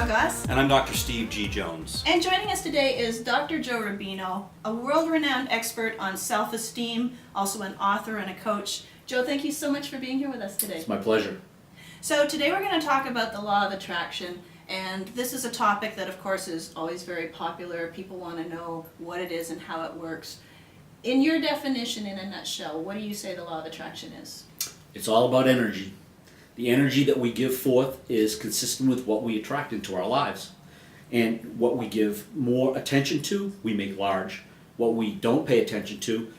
Gus. And I'm Dr. Steve G. Jones. And joining us today is Dr. Joe Rubino, a world-renowned expert on self-esteem, also an author and a coach. Joe, thank you so much for being here with us today. It's my pleasure. So today we're going to talk about the law of attraction, and this is a topic that of course is always very popular. People want to know what it is and how it works. In your definition, in a nutshell, what do you say the law of attraction is? It's all about energy. The energy that we give forth is consistent with what we attract into our lives. And what we give more attention to, we make large. What we don't pay attention to,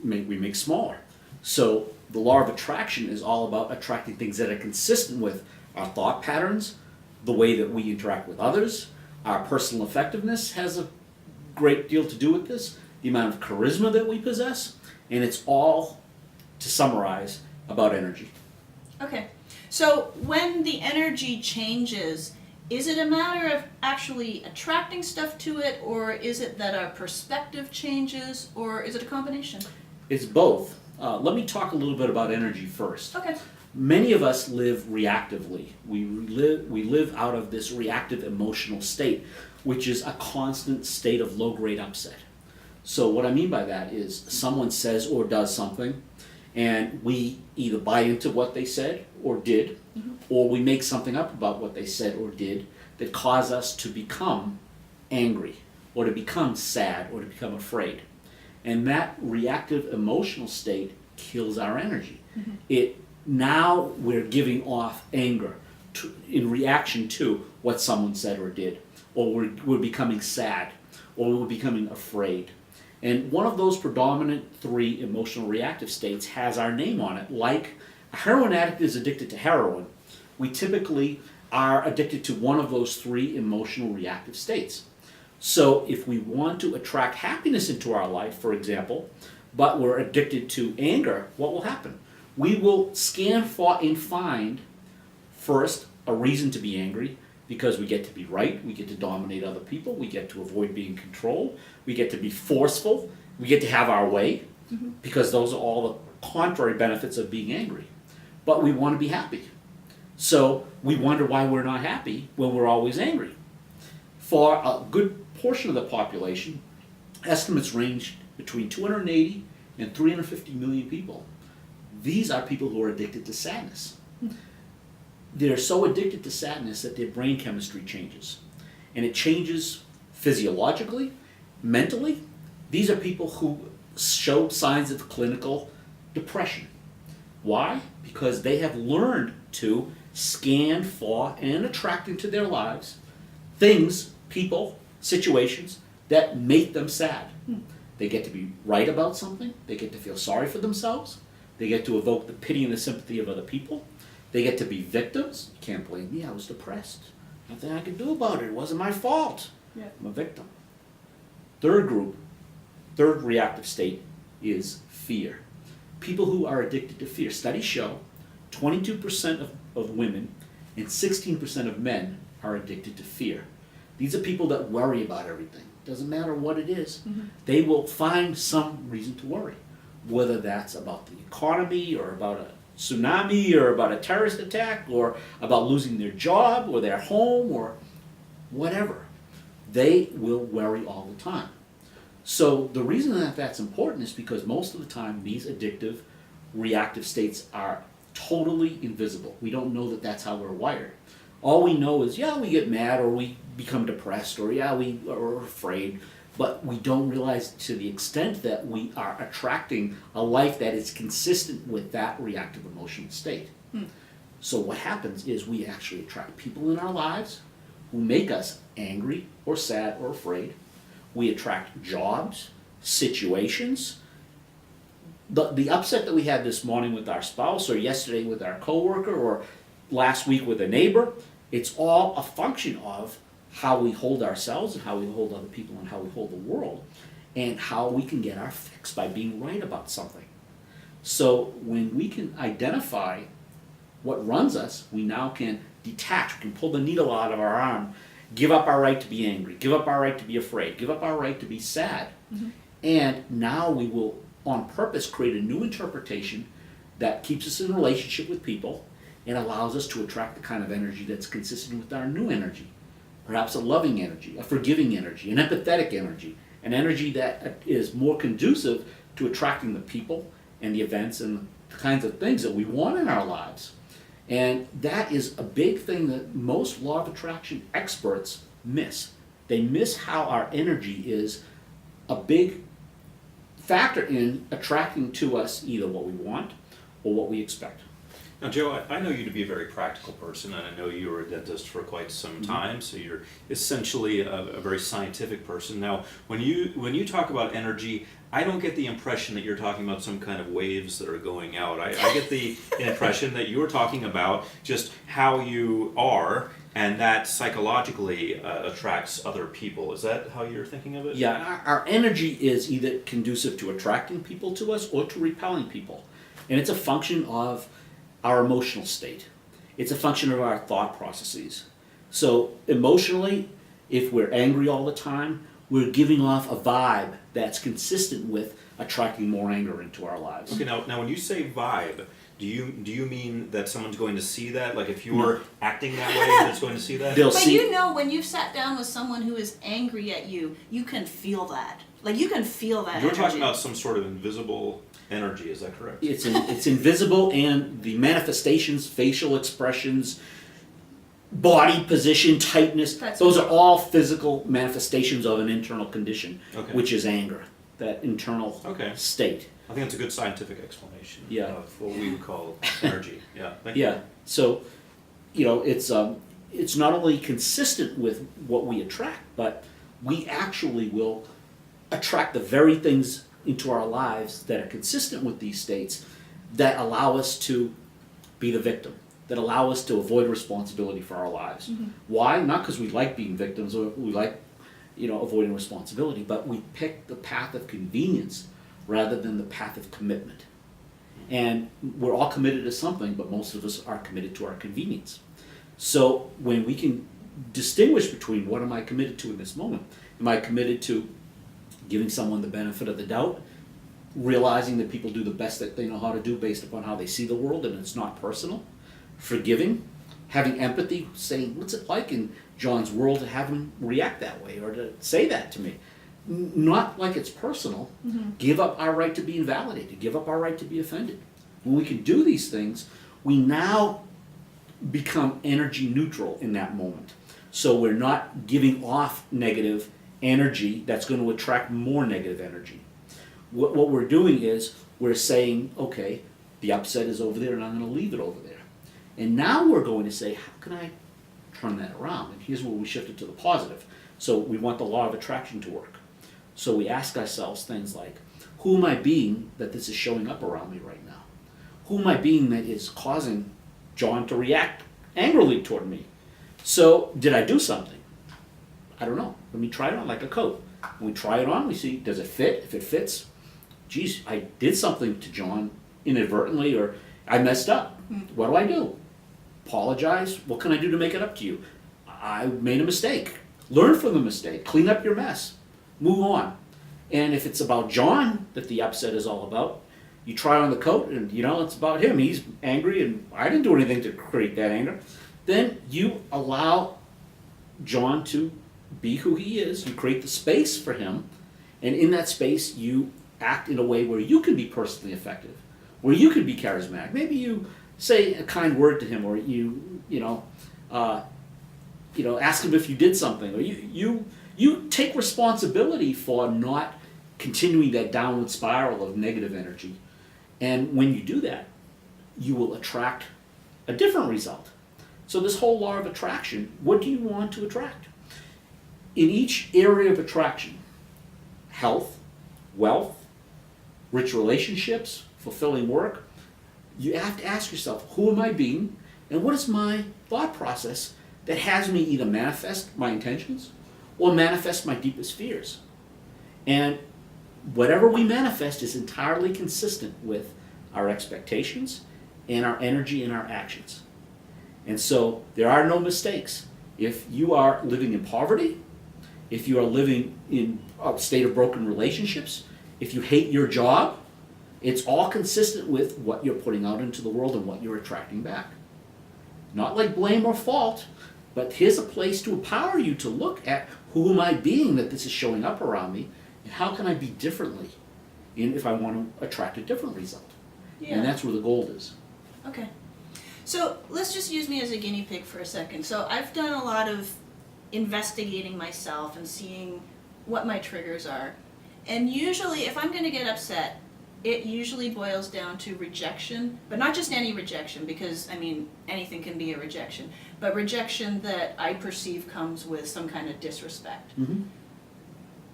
we make smaller. So the law of attraction is all about attracting things that are consistent with our thought patterns, the way that we interact with others. Our personal effectiveness has a great deal to do with this, the amount of charisma that we possess, and it's all, to summarize, about energy. Okay, so when the energy changes, is it a matter of actually attracting stuff to it, or is it that our perspective changes, or is it a combination? It's both. Let me talk a little bit about energy first. Okay. Many of us live reactively. We live out of this reactive emotional state, which is a constant state of low-grade upset. So what I mean by that is someone says or does something, and we either buy into what they said or did, or we make something up about what they said or did that cause us to become angry, or to become sad, or to become afraid. And that reactive emotional state kills our energy. Now we're giving off anger in reaction to what someone said or did, or we're becoming sad, or we're becoming afraid. And one of those predominant three emotional reactive states has our name on it. Like a heroin addict is addicted to heroin, we typically are addicted to one of those three emotional reactive states. So if we want to attract happiness into our life, for example, but we're addicted to anger, what will happen? We will scan for and find, first, a reason to be angry, because we get to be right, we get to dominate other people, we get to avoid being controlled, we get to be forceful, we get to have our way, because those are all the contrary benefits of being angry. But we want to be happy. So we wonder why we're not happy when we're always angry. For a good portion of the population, estimates range between 280 and 350 million people. These are people who are addicted to sadness. They're so addicted to sadness that their brain chemistry changes. And it changes physiologically, mentally. These are people who show signs of clinical depression. Why? Because they have learned to scan for and attract into their lives things, people, situations that make them sad. They get to be right about something. They get to feel sorry for themselves. They get to evoke the pity and the sympathy of other people. They get to be victims. You can't blame me, I was depressed. Nothing I could do about it. It wasn't my fault. I'm a victim. Third group, third reactive state is fear. People who are addicted to fear. Studies show 22% of women and 16% of men are addicted to fear. These are people that worry about everything. Doesn't matter what it is. They will find some reason to worry. Whether that's about the economy, or about a tsunami, or about a terrorist attack, or about losing their job, or their home, or whatever. They will worry all the time. So the reason that that's important is because most of the time these addictive, reactive states are totally invisible. We don't know that that's how we're wired. All we know is, yeah, we get mad, or we become depressed, or yeah, we are afraid, but we don't realize to the extent that we are attracting a life that is consistent with that reactive emotional state. So what happens is we actually attract people in our lives who make us angry, or sad, or afraid. We attract jobs, situations. The upset that we had this morning with our spouse, or yesterday with our coworker, or last week with a neighbor, it's all a function of how we hold ourselves, and how we hold other people, and how we hold the world, and how we can get our fix by being right about something. So when we can identify what runs us, we now can detach, we can pull the needle out of our arm, give up our right to be angry, give up our right to be afraid, give up our right to be sad. And now we will, on purpose, create a new interpretation that keeps us in relationship with people and allows us to attract the kind of energy that's consistent with our new energy. perhaps a loving energy, a forgiving energy, an empathetic energy, an energy that is more conducive to attracting the people and the events and the kinds of things that we want in our lives. And that is a big thing that most law of attraction experts miss. They miss how our energy is a big factor in attracting to us either what we want or what we expect. Now, Joe, I know you to be a very practical person, and I know you were a dentist for quite some time, so you're essentially a very scientific person. Now, when you talk about energy, I don't get the impression that you're talking about some kind of waves that are going out. I get the impression that you're talking about just how you are, and that psychologically attracts other people. Is that how you're thinking of it? Yeah, our energy is either conducive to attracting people to us or to repelling people. And it's a function of our emotional state. It's a function of our thought processes. So emotionally, if we're angry all the time, we're giving off a vibe that's consistent with attracting more anger into our lives. Okay, now when you say vibe, do you mean that someone's going to see that? Like if you're acting that way, that it's going to see that? They'll But see. you know, when you've sat down with someone who is angry at you, you can feel that. Like you can feel that You're energy. talking about some sort of invisible energy, is that correct? It's invisible, and the manifestations, facial expressions, body position, tightness, those are all physical manifestations of an internal condition, Okay. which is anger, that internal state. I think that's a good scientific explanation Yeah. of what we would call energy. Yeah, thank you. Yeah, so, it's not only consistent with what we attract, but we actually will attract the very things into our lives that are consistent with these states that allow us to be the victim, that allow us to avoid responsibility for our lives. Mm-hmm. Why? Not because we like being victims or we like, avoiding responsibility, but we pick the path of convenience rather than the path of commitment. And we're all committed to something, but most of us are committed to our convenience. So when we can distinguish between what am I committed to in this moment? Am I committed to giving someone the benefit of the doubt, realizing that people do the best that they know how to do based upon how they see the world and it's not personal, forgiving, having empathy, saying, what's it like in John's world to have him react that way or to say that to me? Not like it's personal. Give up our right to be invalidated, give up our right to be offended. When we can do these things, we now become energy neutral in that moment. So we're not giving off negative energy that's going to attract more negative energy. What we're doing is we're saying, okay, the upset is over there and I'm going to leave it over there. And now we're going to say, how can I turn that around? And here's where we shift it to the positive. So we want the law of attraction to work. So we ask ourselves things like, who am I being that this is showing up around me right now? Who am I being that is causing John to react angrily toward me? So did I do something? I don't know. Let me try it on like a coat. When we try it on, we see, does it fit? If it fits, geez, I did something to John inadvertently or I messed up. What do I do? Apologize. What can I do to make it up to you? I made a mistake. Learn from the mistake. Clean up your mess. Move on. And if it's about John that the upset is all about, you try on the coat and it's about him. He's angry and I didn't do anything to create that anger. Then you allow John to be who he is. You create the space for him. And in that space, you act in a way where you can be personally effective, where you can be charismatic. Maybe you say a kind word to him, or ask him if you did something, or you take responsibility for not continuing that downward spiral of negative energy. And when you do that, you will attract a different result. So this whole law of attraction, what do you want to attract? In each area of attraction, health, wealth, rich relationships, fulfilling work, you have to ask yourself, who am I being, and what is my thought process that has me either manifest my intentions or manifest my deepest fears? And whatever we manifest is entirely consistent with our expectations and our energy and our actions. And so there are no mistakes. If you are living in poverty, if you are living in a state of broken relationships, if you hate your job, it's all consistent with what you're putting out into the world and what you're attracting back. Not like blame or fault, But here's a place to empower you to look at who am I being that this is showing up around me, and how can I be differently if I want to attract a different result. Yeah. And that's where the gold is. Okay. So let's just use me as a guinea pig for a second. So I've done a lot of investigating myself and seeing what my triggers are. And usually, if I'm going to get upset, it usually boils down to rejection, but not just any rejection, because, I mean, anything can be a rejection, but rejection that I perceive comes with some kind of disrespect. Mm-hmm.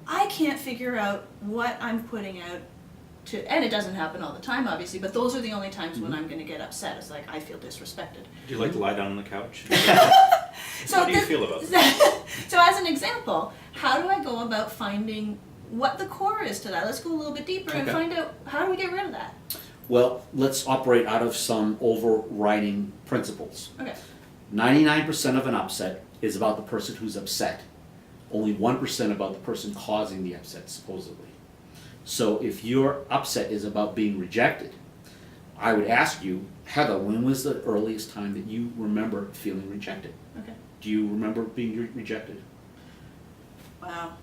I can't figure out what I'm putting out to, and it doesn't happen all the time, obviously, but those are the only times when I'm going to get upset. It's like, I feel disrespected. Do you like to lie down on the couch? So How do you feel about that? So as an example, how do I go about finding what the core is to that? Let's go a little bit deeper and Okay. find out, how do we get rid of that? Well, let's operate out of some overriding principles. Okay. 99% of an upset is about the person who's upset. Only 1% about the person causing the upset, supposedly. So if your upset is about being rejected, I would ask you, Heather, when was the earliest time that you remember feeling rejected? Okay. Do you remember being rejected? Wow.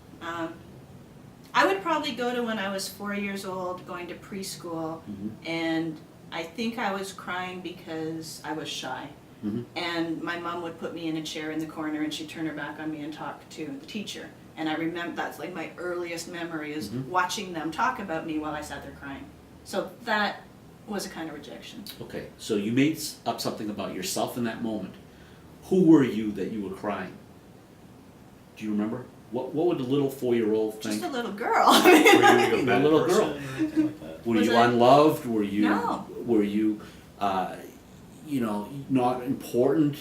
I would probably go to when I was 4 years old, going to preschool, and I think I was crying because I was shy. Mhm. And my mom would put me in a chair in the corner, and she'd turn her back on me and talk to the teacher. And I remember, that's like my earliest memory, is watching them talk about me while I sat there crying. So that was a kind of rejection. Okay, so you made up something about yourself in that moment. Who were you that you were crying? Do you remember? What would the little 4-year-old think? Just a little girl. Were you a A bad little person girl. or anything like that? Were Was you I- unloved? Were you? No. Were you, not important?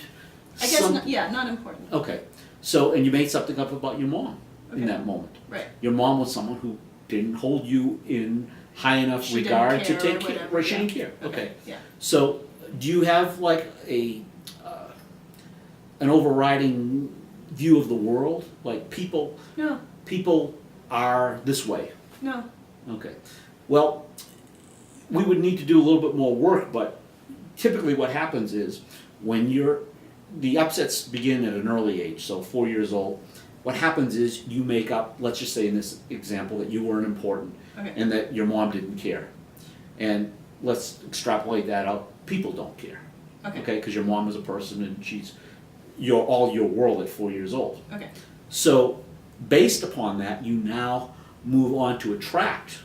I guess, Some- not, yeah, not important. Okay, so and you made something up about your mom Okay. in that moment. Right. Your mom was someone who didn't hold you in high enough She didn't regard to care take or care. whatever, Right, she yeah. didn't care. Okay. Yeah. So, do you have like an overriding view of the world? Like people are this way. No. Okay. Well, we would need to do a little bit more work, but typically what happens is when the upsets begin at an early age, so 4 years old, what happens is you make up, let's just say in this example, that you weren't important Okay. and that your mom didn't care. And let's extrapolate that out. People don't care. Okay. Because your mom is a person and she's all your world at 4 years old. Okay. So, based upon that, you now move on to attract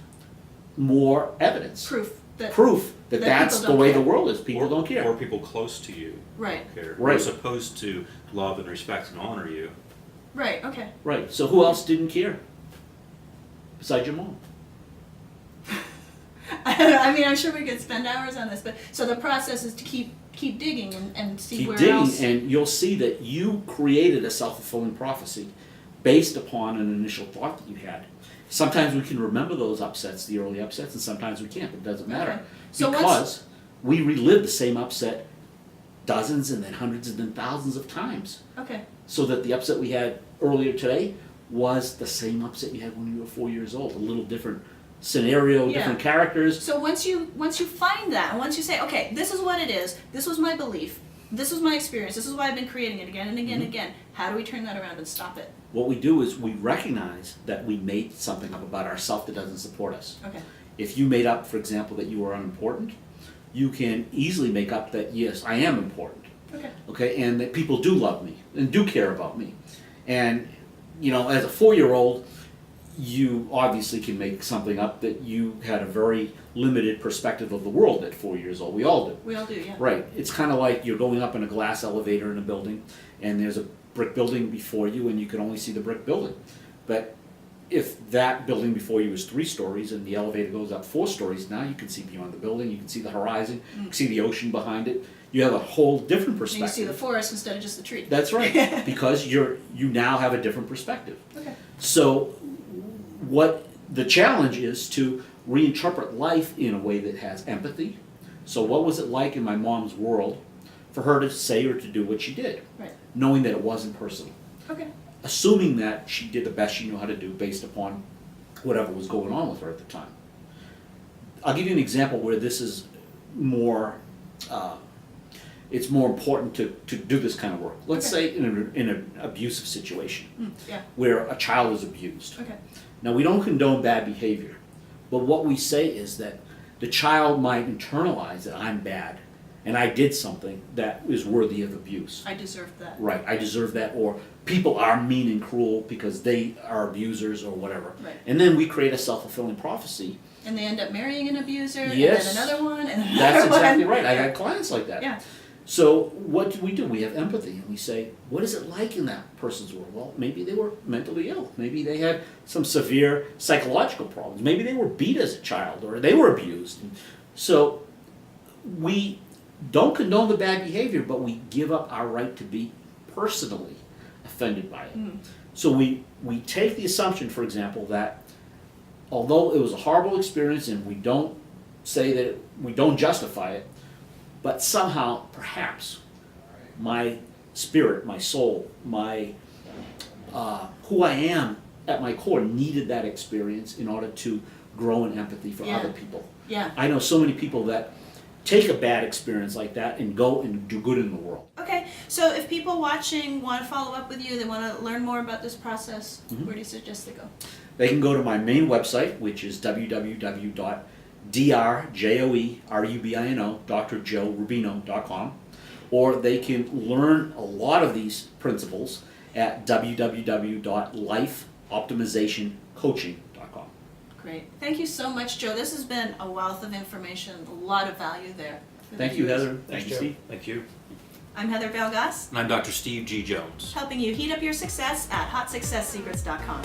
more evidence. Proof that. Proof that that that's people the don't way care. the world is. People don't care. Or people close to you Right. care. Right. Who are supposed to love and respect and honor you. Right. Okay. Right. So who else didn't care? Besides your mom. I mean, I'm sure we could spend hours on this, but so the process is to keep digging and see Keep where digging, else. and you'll see that you created a self-fulfilling prophecy based upon an initial thought that you had. Sometimes we can remember those upsets, the early upsets, and sometimes we can't. It doesn't matter. Okay. So because we relive the same upset dozens and then hundreds and then thousands of times. Okay. So that the upset we had earlier today was the same upset you had when you were 4 years old. A little different scenario, Yeah. different characters. So once you find that, and once you say, okay, this is what it is, this was my belief, this was my experience, this is why I've been creating it again and again and again, how do we turn that around and stop it? What we do is we recognize that we made something up about ourselves that doesn't support us. Okay. If you made up, for example, that you were unimportant, you can easily make up that, yes, I am important. Okay. Okay, and that people do love me and do care about me. And, as a 4-year-old, you obviously can make something up that you had a very limited perspective of the world at 4 years old. We all do. We all do, yeah. Right. It's kind of like you're going up in a glass elevator in a building, and there's a brick building before you, and you can only see the brick building. But if that building before you is 3 stories and the elevator goes up 4 stories, now you can see beyond the building, you can see the horizon, you can see the ocean behind it. You have a whole different And perspective. you see the forest instead of just the tree. That's right, because you now have a different perspective. Okay. So what the challenge is to reinterpret life in a way that has empathy. So what was it like in my mom's world for her to say or to do what she did, Right. knowing that it wasn't personal? Okay. Assuming that she did the best she knew how to do based upon whatever was going on with her at the time. I'll give you an example where this is more it's more important to do this kind of work. Let's Okay. say in an abusive situation Yeah, where a child is abused. okay. Now, we don't condone bad behavior, but what we say is that the child might internalize that I'm bad and I did something that is worthy of abuse. I deserved that. Right, I deserve that, or people are mean and cruel because they are abusers or whatever. Right. And then we create a self-fulfilling prophecy. And they end up marrying an abuser, Yes. and then another one, and another That's one. exactly right. I got clients like that. Yeah. So what do? We have empathy, and we say, what is it like in that person's world? Well, maybe they were mentally ill. Maybe they had some severe psychological problems. Maybe they were beat as a child, or they were abused. And so we don't condone the bad behavior, but we give up our right to be personally offended by it. So we take the assumption, for example, that although it was a horrible experience and we don't say that we don't justify it, but somehow, perhaps, my spirit, my soul, my who I am at my core needed that experience in order to grow in empathy for Yeah. other people. Yeah. I know so many people that take a bad experience like that and go and do good in the world. Okay, so if people watching want to follow up with you, they want to learn more about this process, where do you suggest they go? They can go to my main website, which is www.drjoerubino.com, or they can learn a lot of these principles at www.lifeoptimizationcoaching.com. Great. Thank you so much, Joe. This has been a wealth of information, a lot of value there. for the Thank you, viewers. Heather. Thank you, Joe. Steve. Thank you. I'm Heather Valgas, And I'm Dr. Steve G. Jones. helping you heat up your success at hotsuccesssecrets.com.